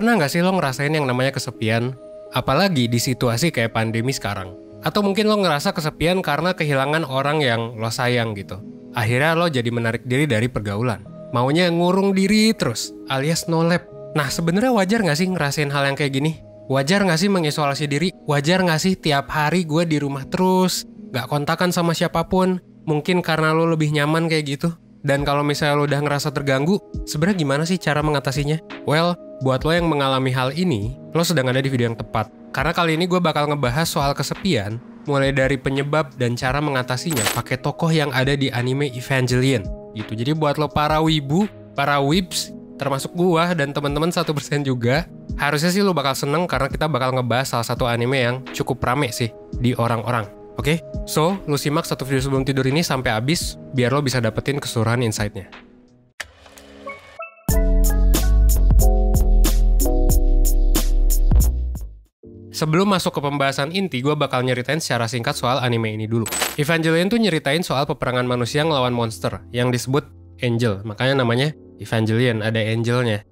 Pernah nggak sih lo ngerasain yang namanya kesepian? Apalagi di situasi kayak pandemi sekarang. Atau mungkin lo ngerasa kesepian karena kehilangan orang yang lo sayang gitu. Akhirnya lo jadi menarik diri dari pergaulan. Maunya ngurung diri terus, alias no lab. Nah sebenarnya wajar nggak sih ngerasain hal yang kayak gini? Wajar nggak sih mengisolasi diri? Wajar nggak sih tiap hari gue di rumah terus? Gak kontakan sama siapapun? Mungkin karena lo lebih nyaman kayak gitu? Dan kalau misalnya lo udah ngerasa terganggu, sebenarnya gimana sih cara mengatasinya? Well, buat lo yang mengalami hal ini, lo sedang ada di video yang tepat. Karena kali ini gue bakal ngebahas soal kesepian, mulai dari penyebab dan cara mengatasinya pakai tokoh yang ada di anime Evangelion. Gitu. Jadi buat lo para wibu, para wibs, termasuk gue dan teman-teman 1% juga, harusnya sih lo bakal seneng karena kita bakal ngebahas salah satu anime yang cukup rame sih di orang-orang. Oke, so lo simak satu video sebelum tidur ini sampai habis biar lo bisa dapetin keseluruhan insight-nya. Sebelum masuk ke pembahasan inti, gue bakal nyeritain secara singkat soal anime ini dulu. Evangelion tuh nyeritain soal peperangan manusia ngelawan monster yang disebut Angel, makanya namanya Evangelion, ada Angelnya.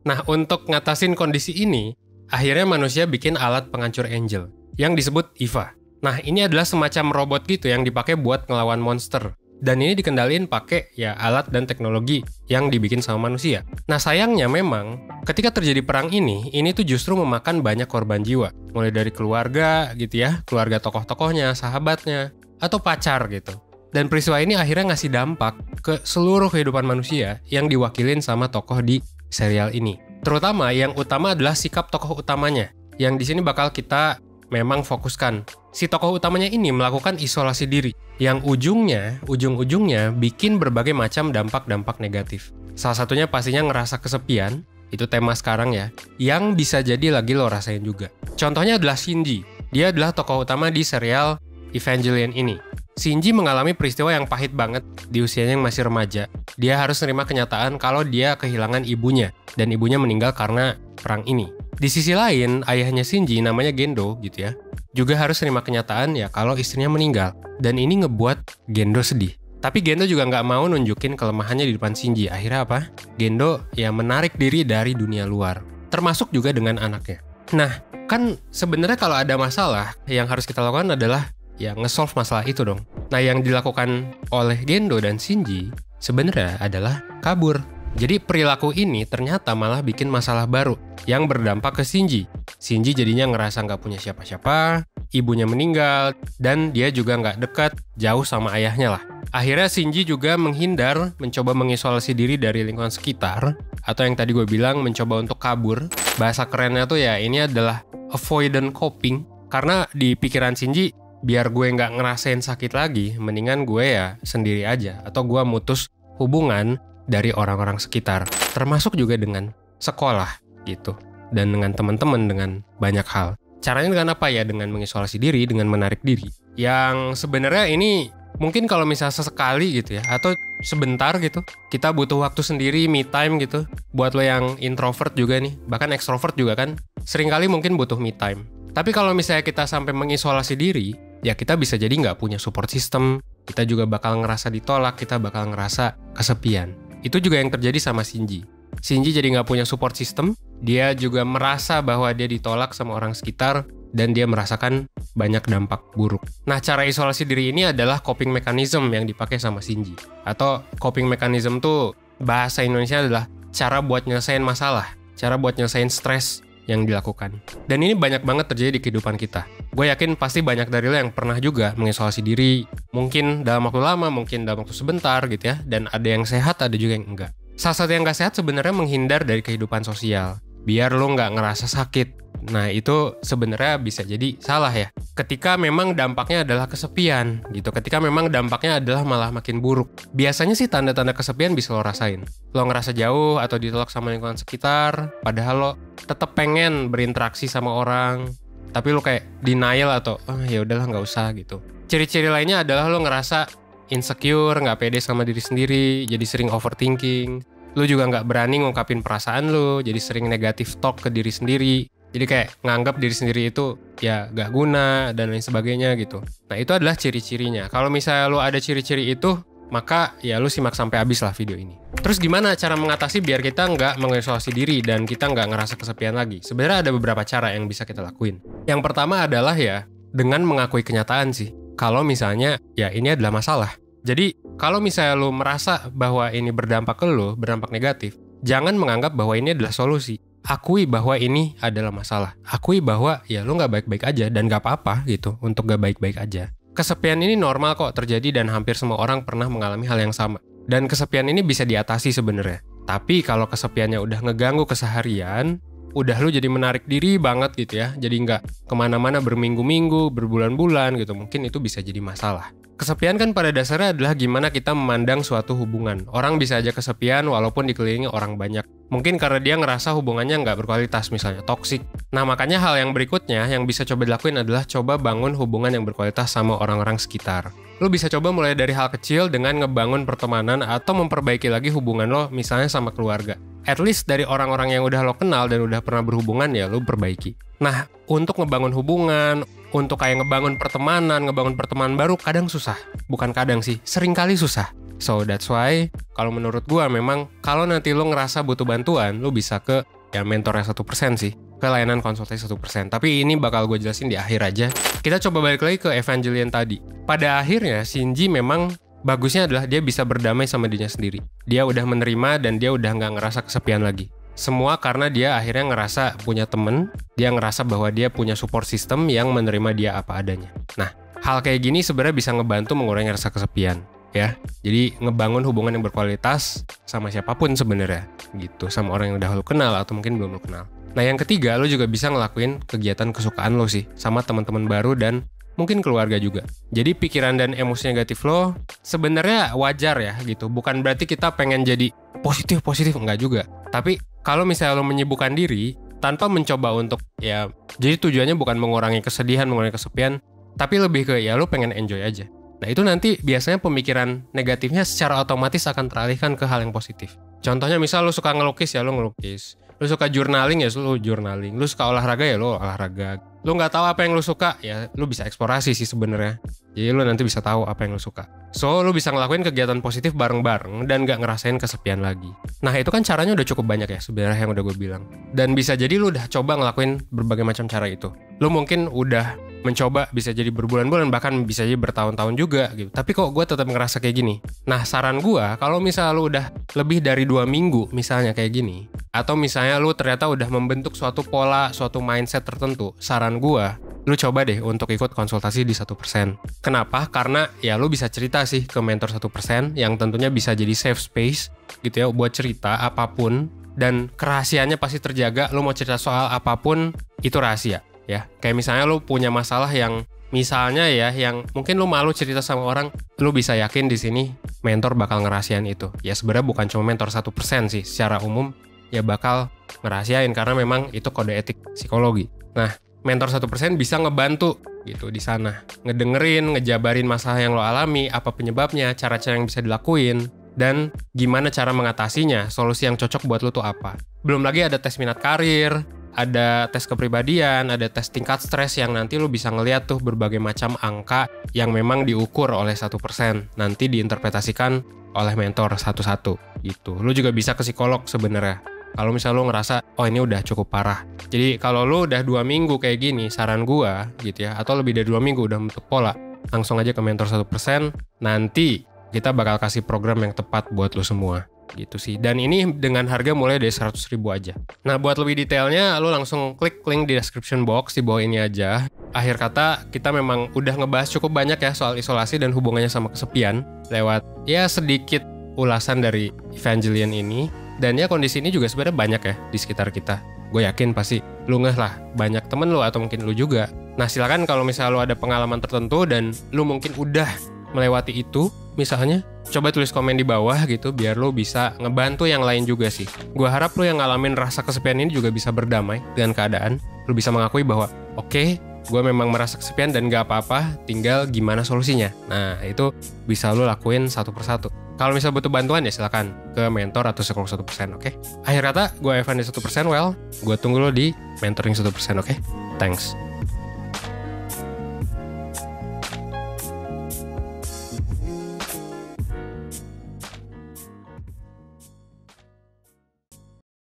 Nah, untuk ngatasin kondisi ini, akhirnya manusia bikin alat penghancur Angel yang disebut Eva. Nah, ini adalah semacam robot gitu yang dipakai buat ngelawan monster. Dan ini dikendaliin pakai ya alat dan teknologi yang dibikin sama manusia. Nah, sayangnya memang ketika terjadi perang ini tuh justru memakan banyak korban jiwa. Mulai dari keluarga gitu ya, keluarga tokoh-tokohnya, sahabatnya, atau pacar gitu. Dan peristiwa ini akhirnya ngasih dampak ke seluruh kehidupan manusia yang diwakilin sama tokoh di serial ini. Terutama yang utama adalah sikap tokoh utamanya, yang di sini bakal kita memang fokuskan. Si tokoh utamanya ini melakukan isolasi diri, yang ujung-ujungnya bikin berbagai macam dampak-dampak negatif. Salah satunya pastinya ngerasa kesepian, itu tema sekarang ya, yang bisa jadi lagi lo rasain juga. Contohnya adalah Shinji, dia adalah tokoh utama di serial Evangelion ini. Shinji mengalami peristiwa yang pahit banget di usianya yang masih remaja. Dia harus menerima kenyataan kalau dia kehilangan ibunya, dan ibunya meninggal karena perang ini. Di sisi lain, ayahnya Shinji namanya Gendo gitu ya, juga harus menerima kenyataan ya kalau istrinya meninggal. Dan ini ngebuat Gendo sedih. Tapi Gendo juga nggak mau nunjukin kelemahannya di depan Shinji. Akhirnya apa? Gendo ya menarik diri dari dunia luar, termasuk juga dengan anaknya. Nah, kan sebenarnya kalau ada masalah, yang harus kita lakukan adalah ya nge-solve masalah itu dong. Nah, yang dilakukan oleh Gendo dan Shinji sebenarnya adalah kabur. Jadi perilaku ini ternyata malah bikin masalah baru yang berdampak ke Shinji. Shinji jadinya ngerasa nggak punya siapa-siapa, ibunya meninggal, dan dia juga nggak dekat, jauh sama ayahnya lah. Akhirnya Shinji juga menghindar, mencoba mengisolasi diri dari lingkungan sekitar, atau yang tadi gue bilang mencoba untuk kabur. Bahasa kerennya tuh ya ini adalah avoidant coping, karena di pikiran Shinji, biar gue nggak ngerasain sakit lagi, mendingan gue ya sendiri aja, atau gue mutus hubungan dari orang-orang sekitar, termasuk juga dengan sekolah gitu, dan dengan teman-teman, dengan banyak hal. Caranya dengan apa ya? Dengan mengisolasi diri, dengan menarik diri. Yang sebenarnya ini mungkin kalau misalnya sesekali gitu ya, atau sebentar gitu, kita butuh waktu sendiri, me time gitu. Buat lo yang introvert juga nih, bahkan extrovert juga kan, seringkali mungkin butuh me time. Tapi kalau misalnya kita sampai mengisolasi diri, ya kita bisa jadi nggak punya support system, kita juga bakal ngerasa ditolak, kita bakal ngerasa kesepian. Itu juga yang terjadi sama Shinji. Shinji jadi nggak punya support system, dia juga merasa bahwa dia ditolak sama orang sekitar, dan dia merasakan banyak dampak buruk. Nah, cara isolasi diri ini adalah coping mechanism yang dipakai sama Shinji. Atau coping mechanism tuh bahasa Indonesia adalah cara buat nyelesain masalah, cara buat nyelesain stres yang dilakukan. Dan ini banyak banget terjadi di kehidupan kita. Gue yakin pasti banyak dari lo yang pernah juga mengisolasi diri, mungkin dalam waktu lama, mungkin dalam waktu sebentar gitu ya, dan ada yang sehat, ada juga yang enggak. Salah satu yang nggak sehat sebenarnya menghindar dari kehidupan sosial, biar lo nggak ngerasa sakit. Nah, itu sebenarnya bisa jadi salah ya. Ketika memang dampaknya adalah kesepian gitu, ketika memang dampaknya adalah malah makin buruk. Biasanya sih tanda-tanda kesepian bisa lo rasain. Lo ngerasa jauh atau ditolak sama lingkungan sekitar, padahal lo tetap pengen berinteraksi sama orang, tapi lo kayak denial atau ya udahlah nggak usah gitu. Ciri-ciri lainnya adalah lo ngerasa insecure, nggak pede sama diri sendiri, jadi sering overthinking. Lo juga nggak berani ngungkapin perasaan lo, jadi sering negatif talk ke diri sendiri. Jadi kayak nganggap diri sendiri itu ya gak guna dan lain sebagainya gitu. Nah, itu adalah ciri-cirinya. Kalau misalnya lo ada ciri-ciri itu, maka ya lu simak sampai habis lah video ini. Terus gimana cara mengatasi biar kita nggak mengisolasi diri dan kita nggak ngerasa kesepian lagi? Sebenarnya ada beberapa cara yang bisa kita lakuin. Yang pertama adalah ya dengan mengakui kenyataan sih. Kalau misalnya ya ini adalah masalah. Jadi kalau misalnya lu merasa bahwa ini berdampak ke lu, berdampak negatif, jangan menganggap bahwa ini adalah solusi. Akui bahwa ini adalah masalah. Akui bahwa ya lu nggak baik-baik aja dan nggak apa-apa gitu untuk nggak baik-baik aja. Kesepian ini normal kok terjadi dan hampir semua orang pernah mengalami hal yang sama. Dan kesepian ini bisa diatasi sebenarnya. Tapi kalau kesepiannya udah ngeganggu keseharian, udah lu jadi menarik diri banget gitu ya. Jadi nggak kemana-mana berminggu-minggu, berbulan-bulan gitu. Mungkin itu bisa jadi masalah. Kesepian kan pada dasarnya adalah gimana kita memandang suatu hubungan. Orang bisa aja kesepian walaupun dikelilingi orang banyak. Mungkin karena dia ngerasa hubungannya nggak berkualitas, misalnya toksik. Nah makanya hal yang berikutnya yang bisa coba dilakuin adalah coba bangun hubungan yang berkualitas sama orang-orang sekitar. Lo bisa coba mulai dari hal kecil dengan ngebangun pertemanan atau memperbaiki lagi hubungan lo misalnya sama keluarga. At least dari orang-orang yang udah lo kenal dan udah pernah berhubungan ya lo perbaiki. Nah untuk ngebangun hubungan, untuk kayak ngebangun pertemanan baru kadang susah. Bukan kadang sih, sering kali susah. So that's why kalau menurut gua memang kalau nanti lo ngerasa butuh bantuan, lo bisa ke ya mentornya 1% sih, ke layanan konsultasi 1%. Tapi ini bakal gue jelasin di akhir aja. Kita coba balik lagi ke Evangelion tadi. Pada akhirnya Shinji memang bagusnya adalah dia bisa berdamai sama dirinya sendiri. Dia udah menerima dan dia udah nggak ngerasa kesepian lagi. Semua karena dia akhirnya ngerasa punya temen, dia ngerasa bahwa dia punya support system yang menerima dia apa adanya. Nah, hal kayak gini sebenarnya bisa ngebantu mengurangi rasa kesepian. Ya, jadi ngebangun hubungan yang berkualitas sama siapapun sebenarnya gitu, sama orang yang udah lo kenal atau mungkin belum lo kenal. Nah yang ketiga, lo juga bisa ngelakuin kegiatan kesukaan lo sih sama teman-teman baru dan mungkin keluarga juga. Jadi pikiran dan emosi negatif lo sebenarnya wajar ya gitu, bukan berarti kita pengen jadi positif enggak juga. Tapi kalau misalnya lo menyibukkan diri tanpa mencoba untuk ya, jadi tujuannya bukan mengurangi kesedihan, mengurangi kesepian, tapi lebih ke ya lo pengen enjoy aja. Nah itu nanti biasanya pemikiran negatifnya secara otomatis akan teralihkan ke hal yang positif. Contohnya misal lu suka ngelukis ya lu ngelukis. Lu suka journaling ya lu journaling. Lu suka olahraga ya lu olahraga. Lu nggak tahu apa yang lu suka ya lu bisa eksplorasi sih sebenarnya. Jadi lu nanti bisa tahu apa yang lu suka. So lu bisa ngelakuin kegiatan positif bareng-bareng dan nggak ngerasain kesepian lagi. Nah itu kan caranya udah cukup banyak ya sebenarnya yang udah gue bilang. Dan bisa jadi lu udah coba ngelakuin berbagai macam cara itu. Lu mungkin udah mencoba bisa jadi berbulan-bulan bahkan bisa jadi bertahun-tahun juga gitu. Tapi kok gue tetap ngerasa kayak gini. Nah saran gue kalau misalnya lu udah lebih dari 2 minggu misalnya kayak gini, atau misalnya lu ternyata udah membentuk suatu pola, suatu mindset tertentu, saran gue lu coba deh untuk ikut konsultasi di 1%. Kenapa? Karena ya lu bisa cerita sih ke mentor 1% yang tentunya bisa jadi safe space gitu ya buat cerita apapun dan kerahasiaannya pasti terjaga. Lu mau cerita soal apapun itu rahasia. Ya, kayak misalnya lu punya masalah yang misalnya ya, yang mungkin lu malu cerita sama orang, lu bisa yakin di sini mentor bakal ngerahasiain itu. Ya sebenarnya bukan cuma mentor 1% sih, secara umum ya bakal ngerahasiain karena memang itu kode etik psikologi. Nah, mentor 1% bisa ngebantu gitu di sana, ngedengerin, ngejabarin masalah yang lo alami, apa penyebabnya, cara-cara yang bisa dilakuin, dan gimana cara mengatasinya, solusi yang cocok buat lo tuh apa. Belum lagi ada tes minat karir, ada tes kepribadian, ada tes tingkat stres yang nanti lu bisa ngeliat tuh berbagai macam angka yang memang diukur oleh 1%. Nanti diinterpretasikan oleh mentor satu-satu gitu. Lu juga bisa ke psikolog sebenarnya. Kalau misalnya lu ngerasa, oh ini udah cukup parah. Jadi kalau lu udah 2 minggu kayak gini, saran gua gitu ya, atau lebih dari 2 minggu udah bentuk pola, langsung aja ke mentor 1%, nanti kita bakal kasih program yang tepat buat lu semua. Gitu sih. Dan ini dengan harga mulai dari 100.000 aja. Nah buat lebih detailnya lu langsung klik link di description box di bawah ini aja. Akhir kata kita memang udah ngebahas cukup banyak ya soal isolasi dan hubungannya sama kesepian lewat ya sedikit ulasan dari Evangelion ini. Dan ya kondisi ini juga sebenarnya banyak ya di sekitar kita. Gue yakin pasti lu ngeh lah banyak temen lu atau mungkin lu juga. Nah silakan kalau misalnya lu ada pengalaman tertentu dan lu mungkin udah melewati itu misalnya, coba tulis komen di bawah gitu biar lo bisa ngebantu yang lain juga sih. Gue harap lo yang ngalamin rasa kesepian ini juga bisa berdamai dengan keadaan. Lo bisa mengakui bahwa oke, gue memang merasa kesepian dan gak apa-apa, tinggal gimana solusinya. Nah itu bisa lo lakuin satu persatu. Kalau misalnya butuh bantuan ya silakan ke mentor atau psikolog 1%, oke? Akhir kata, gue Evan di 1%, well, gue tunggu lo di mentoring 1%, oke? Thanks.